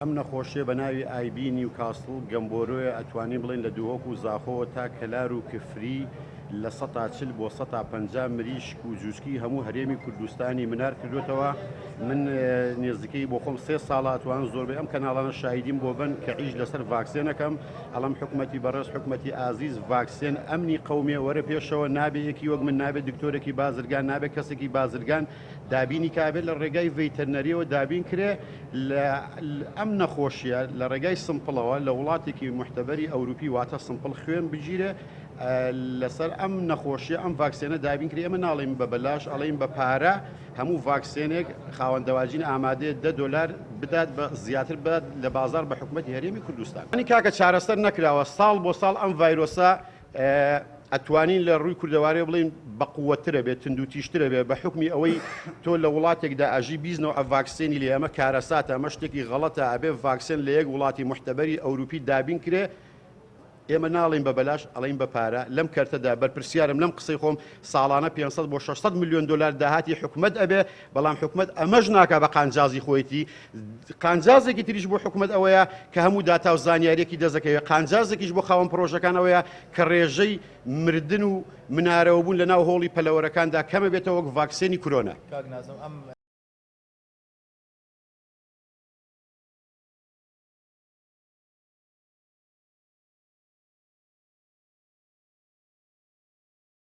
ئەم نەخۆشیە بە ناوی ئایبی نیوکاسڵ گەمبۆرۆیە ئەتوانین بڵێن لە دووهۆک و زاخۆوە تا کەلار و کفری لە 140 بۆ 150 مریشک و جووسکی هەموو هەرێمی کوردستانی منار کردوێتەوە. من نێزیکەی بۆ خۆم 3 ساڵە ئەتوان زۆربەی ئەم کەناڵانە شاهیدیم بۆ بن کە عیش لەسەر ڤاکسێنەکەم ئەڵەم حکومەتی بەڕێز حکومەتی ئازیز ڤاکسێن ئەمنی قەومیە وەرە پێشەوە نابێ یەکی وەک من نابێت دکتۆرێکی بازرگان نابێت کەسێکی بازرگان دابینی کابێت لە ڕێگای ڤێتەرنەریەوە دابین کرێ لە ئەم نەخۆشیە لە ڕێگای سمپڵەوە لە وڵاتێکی محتەبەری ئەوروپی واتە سمپڵ خوێن بگیرێ لەسەر ئەم نەخۆشیە ئەم ڤاکسێنە دابین کرێ. ئەمە ناڵێن بە بەلاش ئەڵێن بە پارە هەموو ڤاکسێنێک خاوەندەواژین ئامادەیە $10 بدات بە زیاتر بدات لە بازار بە حکومەتی هەرێمی کوردستان. ئەنی کاکە چارەسەر نەکراوە ساڵ بۆ ساڵ ئەم ڤایرۆسە ئەتوانین لە ڕووی کوردەوارێ بڵین بە قووەترە بێت تندوتیشترە بێت بە حکمی ئەوەی تۆ لە وڵاتێکدا ئەژی بیزنەوە ئە ڤاکسێنی لێ ئەمە کارەساتە ئەمە شتێکی غەڵەتە ئەبێ ڤاکسێن لە یەک وڵاتی محتەبەری ئەوروپی دابین کرێ. ئێمە ناڵین بە بەلاش ئەڵین بە پارە لەم کەرتەدا بەرپرسیارم لەم قسەی خۆم ساڵانە 500 بۆ 600 میلیۆن دلار داهاتی حکومەت ئەبێ بەڵام حکومەت ئەمەش ناکا بە قانجازی خۆیەتی. قانجازێکی تریش بۆ حکومەت ئەوەیە کە هەموو داتا و زانیاریەکی دەزەکەوێت قانجازێکیش بۆ خاوەن پرۆژەکان ئەوەیە کە ڕێژەی مردن و منارەوە بوون لە ناو هۆڵی پەلەوەرەکاندا کەمە بێتەوە وەک ڤاکسێنی کۆرۆنا.